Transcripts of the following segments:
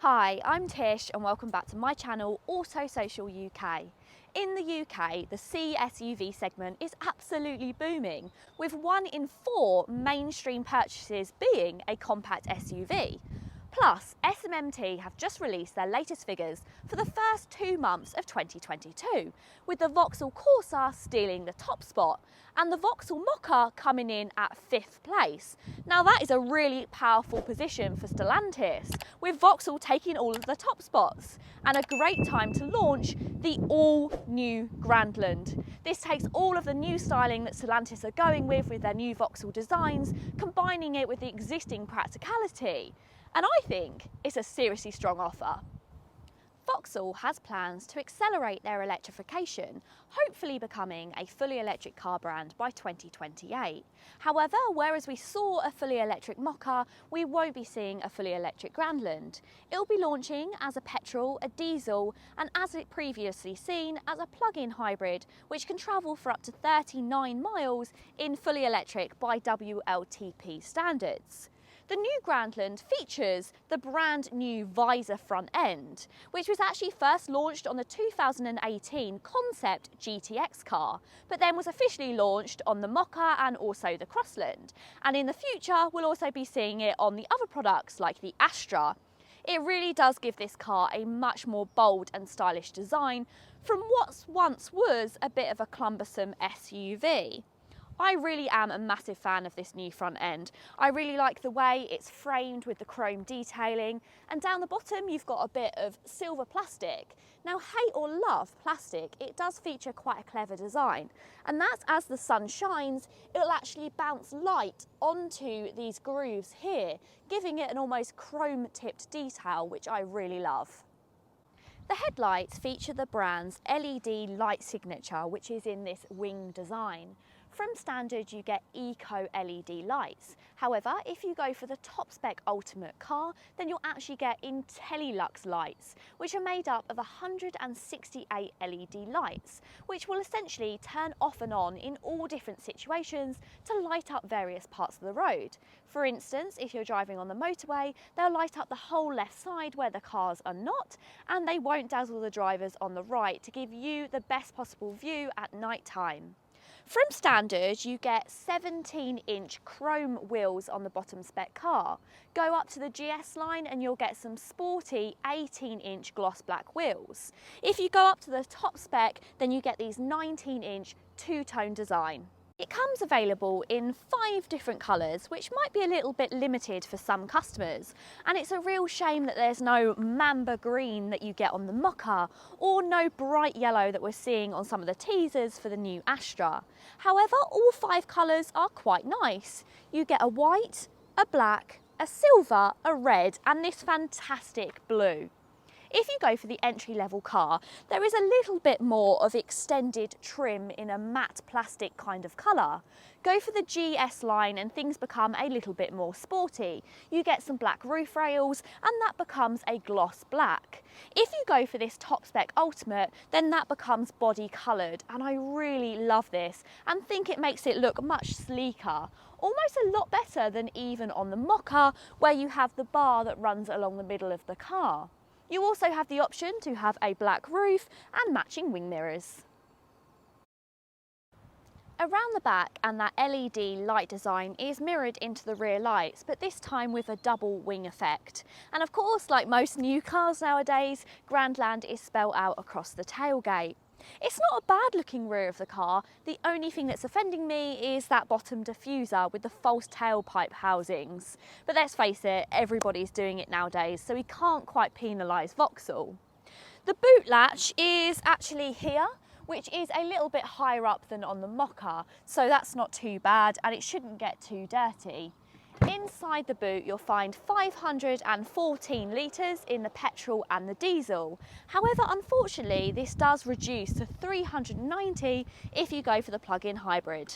Hi, I'm Tish and welcome back to my channel Auto Social UK. In the UK, the C SUV segment is absolutely booming, with 1 in 4 mainstream purchases being a compact SUV. Plus, SMMT have just released their latest figures for the first 2 months of 2022, with the Vauxhall Corsa stealing the top spot and the Vauxhall Mokka coming in at 5th place. Now that is a really powerful position for Stellantis, with Vauxhall taking all of the top spots, and a great time to launch the all-new Grandland. This takes all of the new styling that Stellantis are going with their new Vauxhall designs, combining it with the existing practicality. And I think it's a seriously strong offer. Vauxhall has plans to accelerate their electrification, hopefully becoming a fully electric car brand by 2028. However, whereas we saw a fully electric Mokka, we won't be seeing a fully electric Grandland. It'll be launching as a petrol, a diesel, and as it previously seen, as a plug-in hybrid, which can travel for up to 39 miles in fully electric by WLTP standards. The new Grandland features the brand new visor front end, which was actually first launched on the 2018 concept GTX car, but then was officially launched on the Mokka and also the Crossland. And in the future, we'll also be seeing it on the other products like the Astra. It really does give this car a much more bold and stylish design from what once was a bit of a cumbersome SUV. I really am a massive fan of this new front end. I really like the way it's framed with the chrome detailing, and down the bottom you've got a bit of silver plastic. Now, hate or love plastic, it does feature quite a clever design, and that's as the sun shines, it'll actually bounce light onto these grooves here, giving it an almost chrome tipped detail, which I really love. The headlights feature the brand's LED light signature, which is in this wing design. From standard, you get eco LED lights. However, if you go for the top spec ultimate car, then you'll actually get IntelliLux lights, which are made up of 168 LED lights, which will essentially turn off and on in all different situations to light up various parts of the road. For instance, if you're driving on the motorway, they'll light up the whole left side where the cars are not, and they won't dazzle the drivers on the right to give you the best possible view at night time. From standard, you get 17-inch chrome wheels on the bottom spec car. Go up to the GS line and you'll get some sporty 18-inch gloss black wheels. If you go up to the top spec, then you get these 19-inch two-tone design. It comes available in 5 different colours, which might be a little bit limited for some customers, and it's a real shame that there's no mamba green that you get on the Mokka, or no bright yellow that we're seeing on some of the teasers for the new Astra. However, all 5 colours are quite nice. You get a white, a black, a silver, a red, and this fantastic blue. If you go for the entry-level car, there is a little bit more of extended trim in a matte plastic kind of colour. Go for the GS line and things become a little bit more sporty. You get some black roof rails and that becomes a gloss black. If you go for this top spec ultimate, then that becomes body coloured, and I really love this and think it makes it look much sleeker. Almost a lot better than even on the Mokka, where you have the bar that runs along the middle of the car. You also have the option to have a black roof and matching wing mirrors. Around the back, and that LED light design is mirrored into the rear lights, but this time with a double wing effect. And of course, like most new cars nowadays, Grandland is spelled out across the tailgate. It's not a bad looking rear of the car. The only thing that's offending me is that bottom diffuser with the false tailpipe housings. But let's face it, everybody's doing it nowadays, so we can't quite penalise Vauxhall. The boot latch is actually here, which is a little bit higher up than on the Mokka, so that's not too bad and it shouldn't get too dirty. Inside the boot you'll find 514 litres in the petrol and the diesel. However, unfortunately this does reduce to 390 if you go for the plug-in hybrid.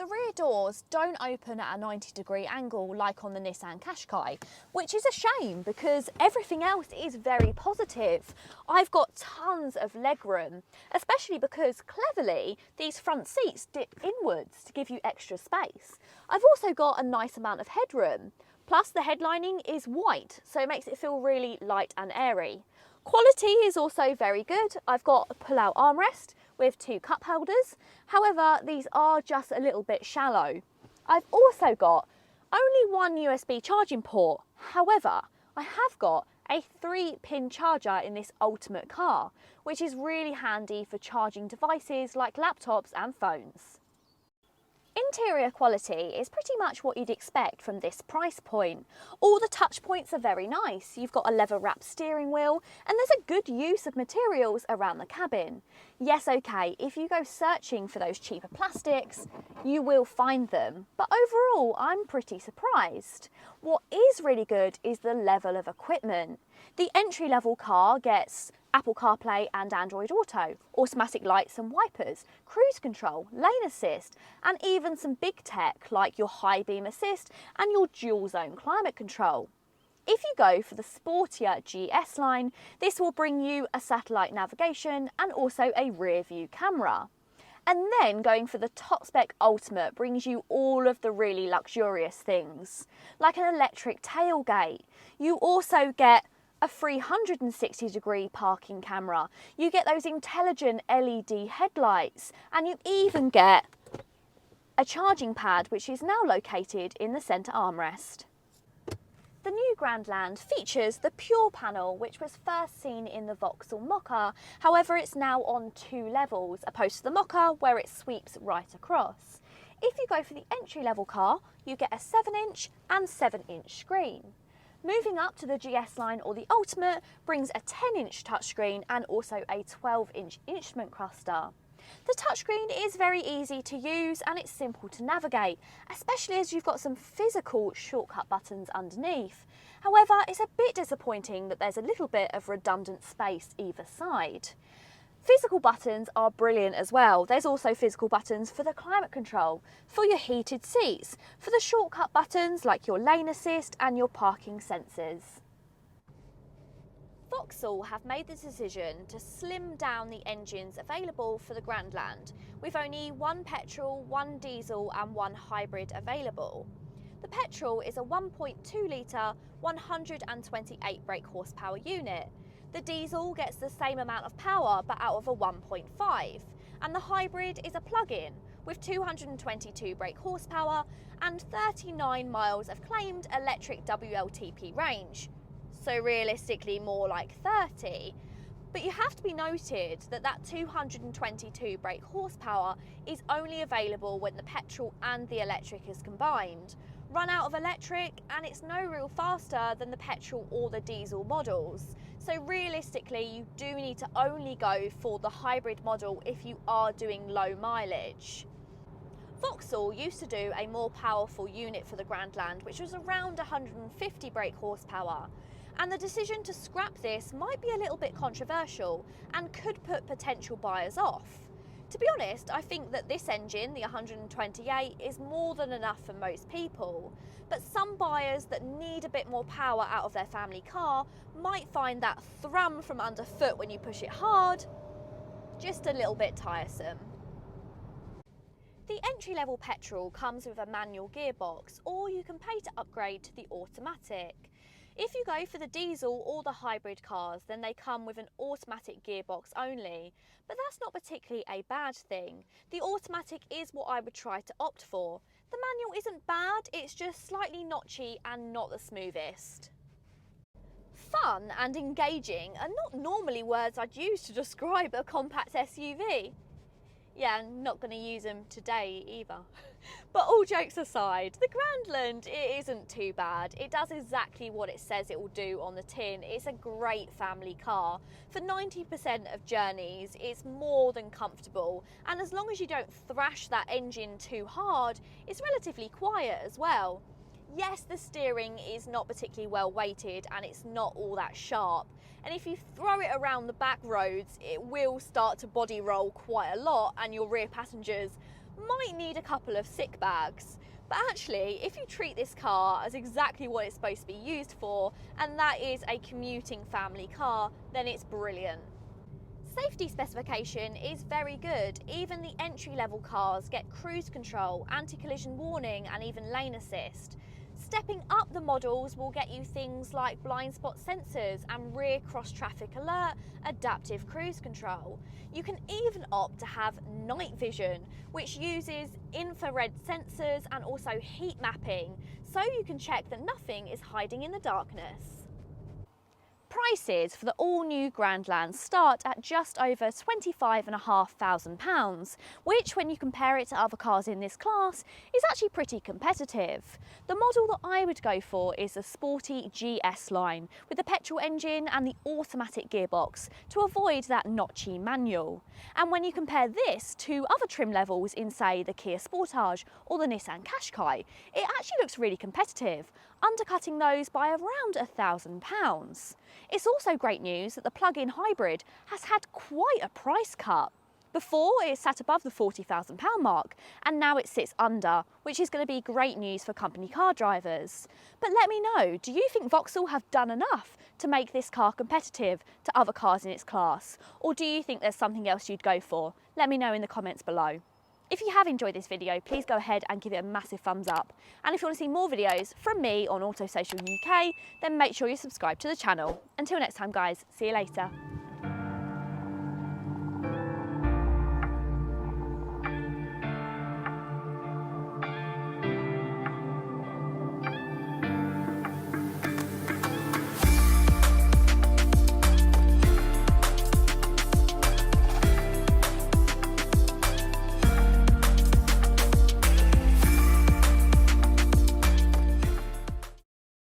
The rear doors don't open at a 90-degree angle like on the Nissan Qashqai, which is a shame because everything else is very positive. I've got tons of legroom, especially because cleverly these front seats dip inwards to give you extra space. I've also got a nice amount of headroom, plus the headlining is white, so it makes it feel really light and airy. Quality is also very good. I've got a pull-out armrest with 2 cup holders. However, these are just a little bit shallow. I've also got only 1 USB charging port. However, I have got a 3-pin charger in this ultimate car, which is really handy for charging devices like laptops and phones. Interior quality is pretty much what you'd expect from this price point. All the touch points are very nice. You've got a leather wrapped steering wheel and there's a good use of materials around the cabin. Yes, okay, if you go searching for those cheaper plastics, you will find them. But overall, I'm pretty surprised. What is really good is the level of equipment. The entry-level car gets Apple CarPlay and Android Auto, automatic lights and wipers, cruise control, lane assist, and even some big tech like your high beam assist and your dual zone climate control. If you go for the sportier GS line, this will bring you a satellite navigation and also a rear view camera. And then going for the top spec Ultimate brings you all of the really luxurious things, like an electric tailgate. You also get a 360-degree parking camera. You get those intelligent LED headlights, and you even get a charging pad, which is now located in the centre armrest. The new Grandland features the Pure panel, which was first seen in the Vauxhall Mocha. However, it's now on 2 levels, opposed to the Mocha, where it sweeps right across. If you go for the entry-level car, you get a 7-inch and 7-inch screen. Moving up to the GS line or the Ultimate brings a 10-inch touchscreen and also a 12-inch instrument cluster. The touchscreen is very easy to use and it's simple to navigate, especially as you've got some physical shortcut buttons underneath. However, it's a bit disappointing that there's a little bit of redundant space either side. Physical buttons are brilliant as well. There's also physical buttons for the climate control, for your heated seats, for the shortcut buttons like your lane assist and your parking sensors. Vauxhall have made the decision to slim down the engines available for the Grandland, with only 1 petrol, 1 diesel and 1 hybrid available. The petrol is a 1.2 litre, 128 brake horsepower unit. The diesel gets the same amount of power but out of a 1.5, and the hybrid is a plug-in with 222 brake horsepower and 39 miles of claimed electric WLTP range. So realistically more like 30. But you have to be noted that that 222 brake horsepower is only available when the petrol and the electric is combined. Run out of electric and it's no real faster than the petrol or the diesel models. So realistically, you do need to only go for the hybrid model if you are doing low mileage. Vauxhall used to do a more powerful unit for the Grandland, which was around 150 brake horsepower. And the decision to scrap this might be a little bit controversial and could put potential buyers off. To be honest, I think that this engine, the 128, is more than enough for most people. But some buyers that need a bit more power out of their family car might find that thrum from underfoot when you push it hard just a little bit tiresome. The entry-level petrol comes with a manual gearbox, or you can pay to upgrade to the automatic. If you go for the diesel or the hybrid cars, then they come with an automatic gearbox only, but that's not particularly a bad thing. The automatic is what I would try to opt for. The manual isn't bad, it's just slightly notchy and not the smoothest. Fun and engaging are not normally words I'd use to describe a compact SUV. Yeah, I'm not going to use them today either. But all jokes aside, the Grandland, it isn't too bad. It does exactly what it says it will do on the tin. It's a great family car. For 90% of journeys, it's more than comfortable. And as long as you don't thrash that engine too hard, it's relatively quiet as well. Yes, the steering is not particularly well weighted and it's not all that sharp. And if you throw it around the back roads, it will start to body roll quite a lot and your rear passengers might need a couple of sick bags. But actually, if you treat this car as exactly what it's supposed to be used for, and that is a commuting family car, then it's brilliant. Safety specification is very good. Even the entry-level cars get cruise control, anti-collision warning and even lane assist. Stepping up the models will get you things like blind spot sensors and rear cross traffic alert, adaptive cruise control. You can even opt to have night vision, which uses infrared sensors and also heat mapping, so you can check that nothing is hiding in the darkness. Prices for the all-new Grandland start at just over £25,500, which when you compare it to other cars in this class is actually pretty competitive. The model that I would go for is the sporty GS line with the petrol engine and the automatic gearbox to avoid that notchy manual. And when you compare this to other trim levels in, say, the Kia Sportage or the Nissan Qashqai, it actually looks really competitive, undercutting those by around £1,000. It's also great news that the plug-in hybrid has had quite a price cut. Before it sat above the £40,000 mark, and now it sits under, which is going to be great news for company car drivers. But let me know, do you think Vauxhall have done enough to make this car competitive to other cars in its class? Or do you think there's something else you'd go for? Let me know in the comments below. If you have enjoyed this video, please go ahead and give it a massive thumbs up. And if you want to see more videos from me on Auto Social UK, then make sure you subscribe to the channel. Until next time guys, see you later.